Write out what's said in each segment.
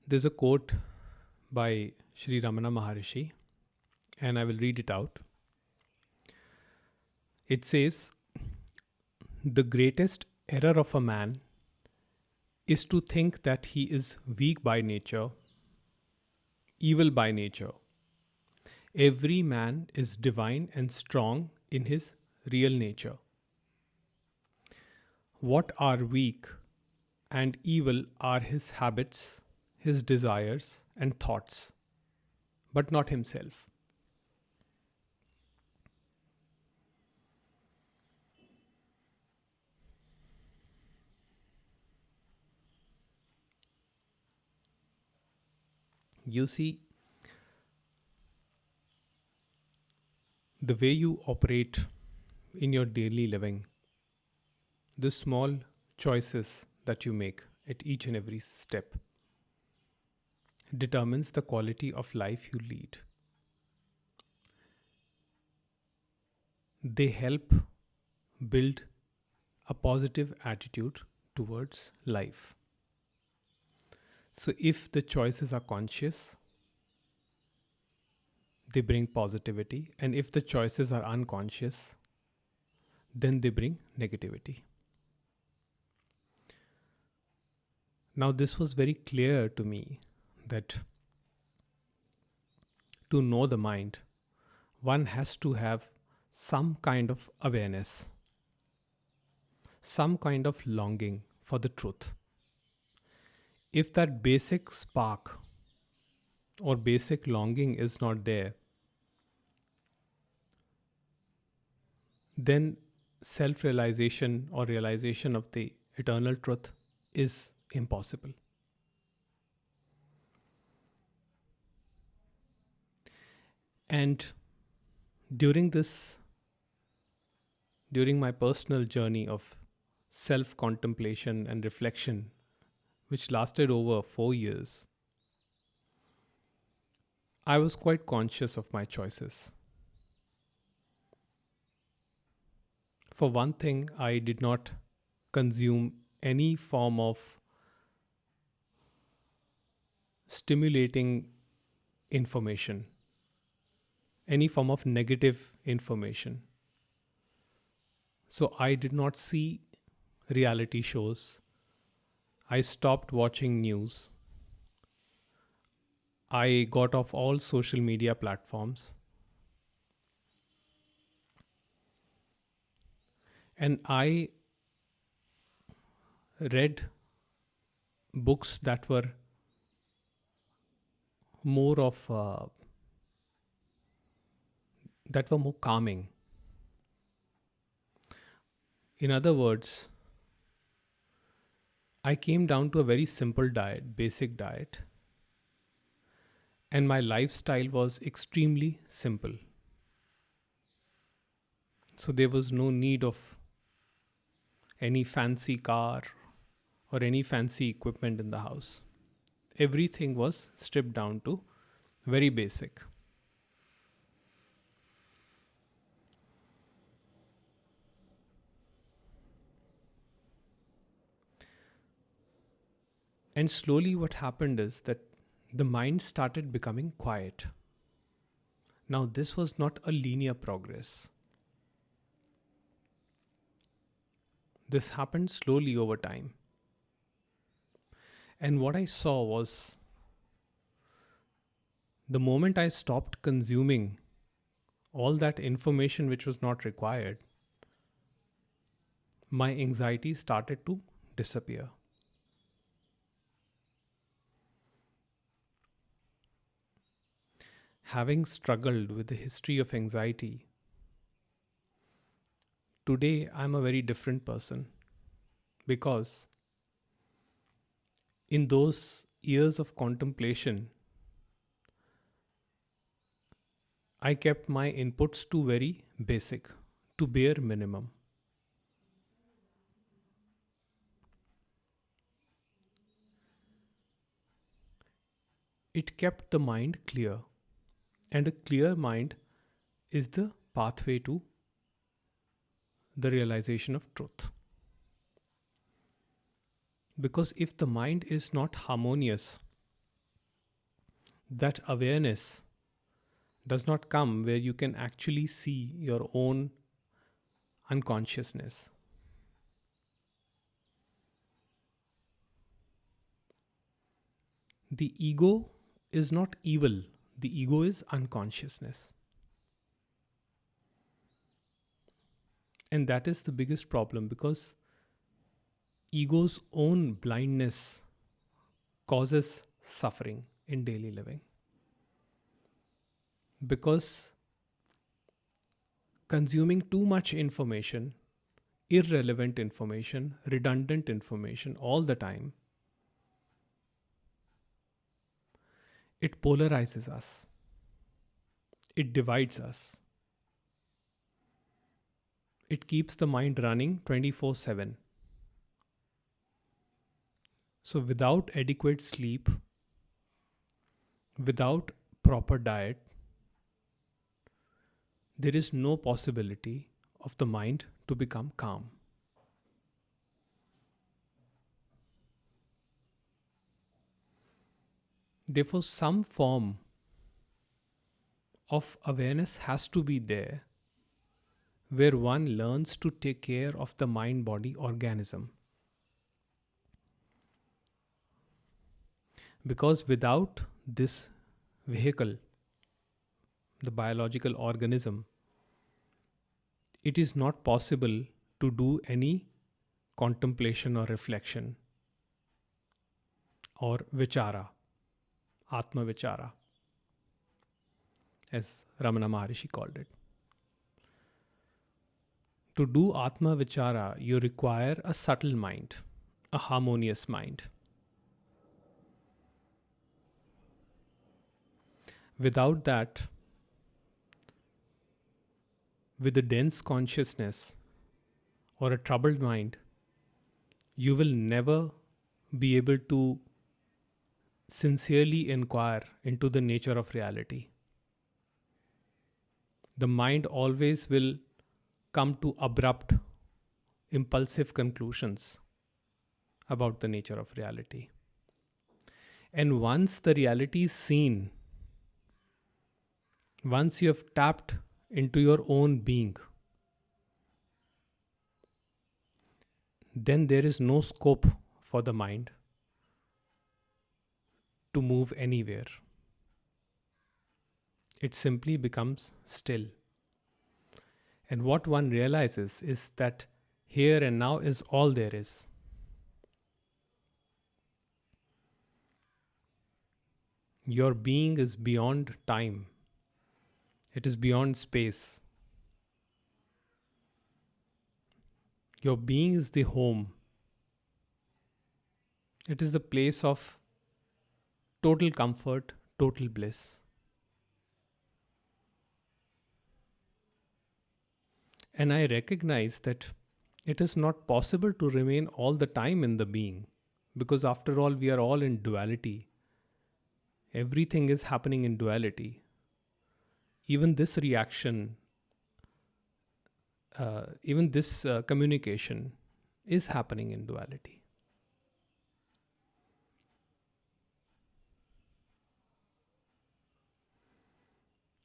There's a quote by Sri Ramana Maharshi, and I will read it out. It says, "The greatest error of a man is to think that he is weak by nature, evil by nature. Every man is divine and strong in his real nature. What are weak and evil are his habits, his desires, and thoughts, but not himself." You see, the way you operate in your daily living, the small choices that you make at each and every step, determines the quality of life you lead. They help build a positive attitude towards life. So, if the choices are conscious, they bring positivity, and if the choices are unconscious, then they bring negativity. Now, this was very clear to me that to know the mind, one has to have some kind of awareness, some kind of longing for the truth. If that basic spark or basic longing is not there, then self realization or realization of the eternal truth is impossible. And during my personal journey of self contemplation and reflection, which lasted over 4 years, I was quite conscious of my choices. For one thing, I did not consume any form of stimulating information, any form of negative information. So I did not see reality shows. I stopped watching news. I got off all social media platforms. And I read books that were more of that were more calming. In other words, I came down to a very simple diet, basic diet, and my lifestyle was extremely simple. So there was no need of any fancy car or any fancy equipment in the house. Everything was stripped down to very basic. And slowly, what happened is that the mind started becoming quiet. Now, this was not a linear progress. This happened slowly over time. And what I saw was the moment I stopped consuming all that information which was not required, my anxiety started to disappear. Having struggled with the history of anxiety, today I'm a very different person, because in those years of contemplation, I kept my inputs to very basic, to bare minimum. It kept the mind clear, and a clear mind is the pathway to the realization of truth. Because if the mind is not harmonious, that awareness does not come where you can actually see your own unconsciousness. The ego is not evil, the ego is unconsciousness. And that is the biggest problem, because ego's own blindness causes suffering in daily living. Because consuming too much information, irrelevant information, redundant information all the time, it polarizes us, it divides us, it keeps the mind running 24/7. So, without adequate sleep, without proper diet, there is no possibility of the mind to become calm. Therefore, some form of awareness has to be there where one learns to take care of the mind body organism. Because without this vehicle, the biological organism, it is not possible to do any contemplation or reflection or vichara, atma vichara, as Ramana Maharshi called it. To do atma vichara, you require a subtle mind, a harmonious mind. Without that, with a dense consciousness or a troubled mind, you will never be able to sincerely inquire into the nature of reality. The mind always will come to abrupt, impulsive conclusions about the nature of reality. And once the reality is seen, once you have tapped into your own being, then there is no scope for the mind to move anywhere. It simply becomes still. And what one realizes is that here and now is all there is. Your being is beyond time. It is beyond space. Your being is the home. It is the place of total comfort, total bliss. And I recognize that it is not possible to remain all the time in the being, because after all, we are all in duality. Everything is happening in duality. Even this reaction, even this communication is happening in duality.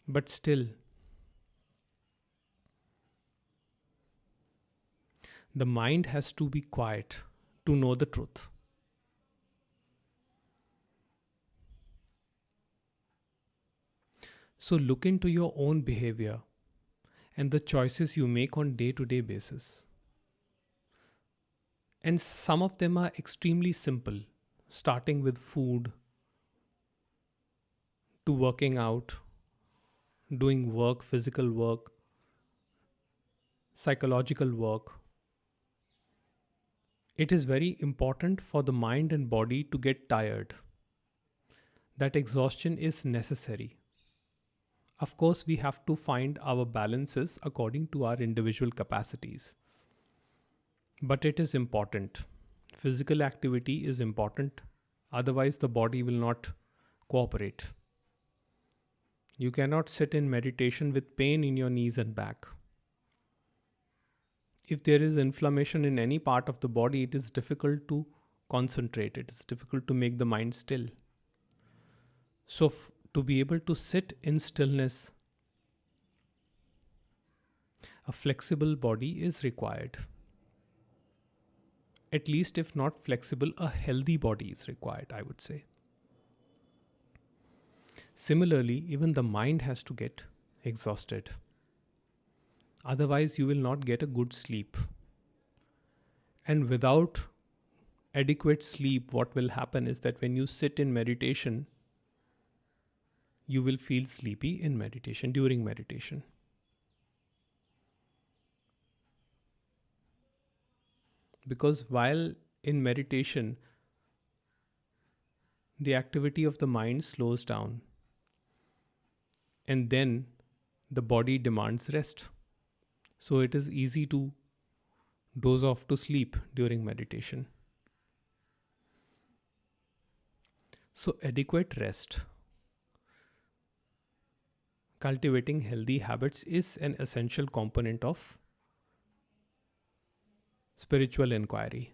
But still, the mind has to be quiet to know the truth. So look into your own behavior and the choices you make on day-to-day basis. And some of them are extremely simple, starting with food, to working out, doing work, physical work, psychological work. It is very important for the mind and body to get tired. That exhaustion is necessary. Of course, we have to find our balances according to our individual capacities. But it is important. Physical activity is important. Otherwise, the body will not cooperate. You cannot sit in meditation with pain in your knees and back. If there is inflammation in any part of the body, it is difficult to concentrate. It is difficult to make the mind still. So, to be able to sit in stillness, a flexible body is required. At least, if not flexible, a healthy body is required, I would say. Similarly, even the mind has to get exhausted. Otherwise, you will not get a good sleep. And without adequate sleep, what will happen is that when you sit in meditation, you will feel sleepy in meditation, during meditation. Because while in meditation, the activity of the mind slows down, and then the body demands rest. So it is easy to doze off to sleep during meditation. So, adequate rest, cultivating healthy habits is an essential component of spiritual inquiry.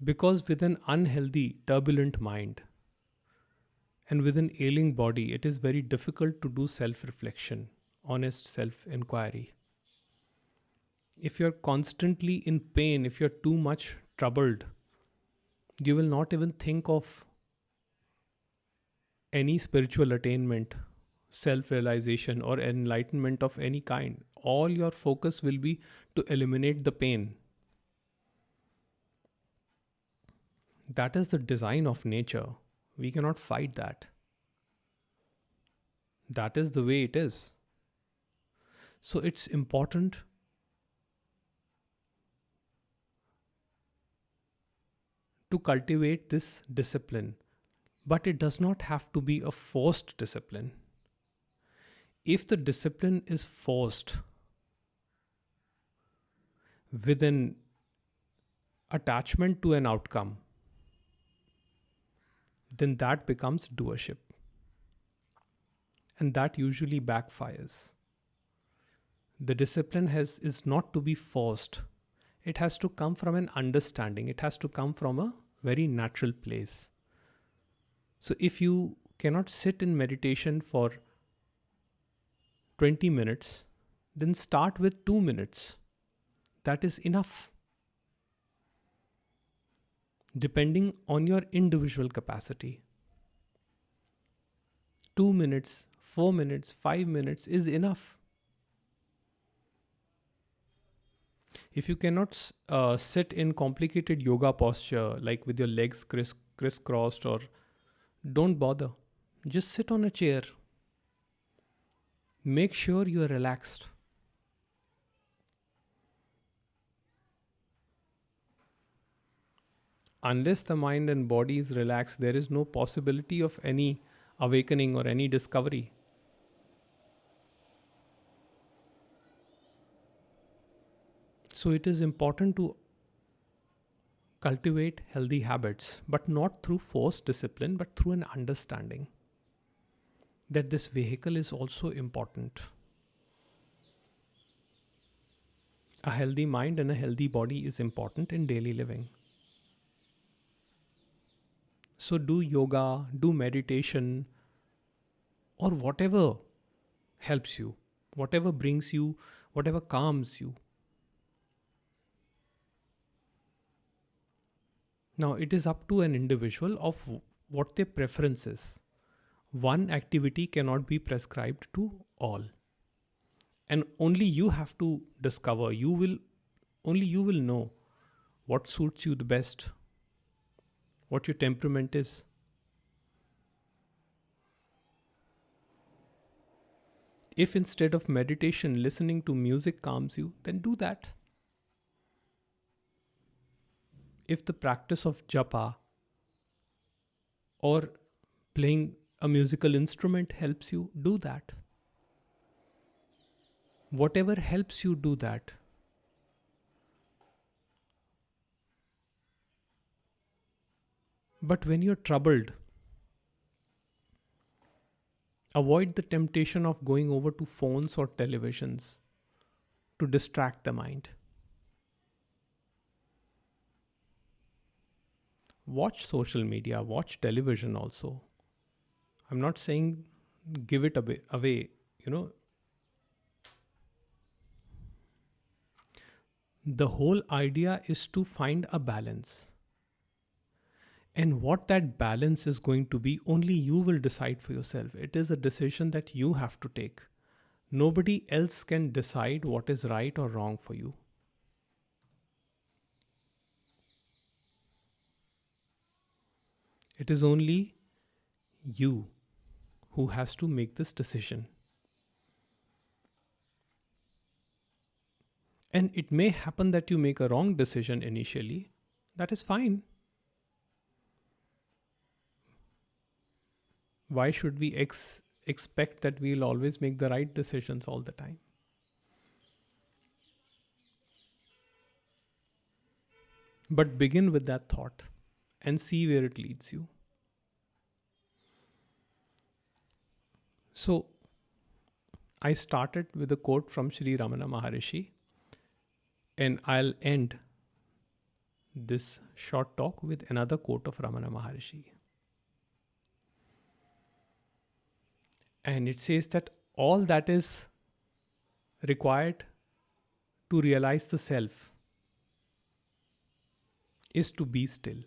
Because with an unhealthy, turbulent mind and with an ailing body, it is very difficult to do self reflection, honest self inquiry. If you're constantly in pain, if you're too much troubled, you will not even think of any spiritual attainment, self realization, or enlightenment of any kind. All your focus will be to eliminate the pain. That is the design of nature. We cannot fight that. That is the way it is. So it's important to cultivate this discipline, but it does not have to be a forced discipline. If the discipline is forced with an attachment to an outcome, then that becomes doership. And that usually backfires. The discipline is not to be forced. It has to come from an understanding. It has to come from a very natural place. So if you cannot sit in meditation for 20 minutes, then start with 2 minutes. That is enough. Depending on your individual capacity. 2 minutes, 4 minutes, 5 minutes is enough. If you cannot sit in complicated yoga posture, like with your legs crisscrossed, or don't bother. Just sit on a chair. Make sure you are relaxed. Unless the mind and body is relaxed, there is no possibility of any awakening or any discovery. So it is important to cultivate healthy habits, but not through forced discipline, but through an understanding that this vehicle is also important. A healthy mind and a healthy body is important in daily living. So do yoga, do meditation, or whatever helps you, whatever brings you, whatever calms you. Now, it is up to an individual of what their preference is. One activity cannot be prescribed to all. And only you have to discover, only you will know what suits you the best, what your temperament is. If instead of meditation, listening to music calms you, then do that. If the practice of japa or playing a musical instrument helps you, do that. Whatever helps you, do that. But when you're troubled, avoid the temptation of going over to phones or televisions to distract the mind. Watch social media, watch television also. I'm not saying give it away, you know. The whole idea is to find a balance. And what that balance is going to be, only you will decide for yourself. It is a decision that you have to take. Nobody else can decide what is right or wrong for you. It is only you who has to make this decision. And it may happen that you make a wrong decision initially. That is fine. Why should we expect that we'll always make the right decisions all the time? But begin with that thought and see where it leads you. So, I started with a quote from Sri Ramana Maharshi, and I'll end this short talk with another quote of Ramana Maharshi. And it says that all that is required to realize the self is to be still.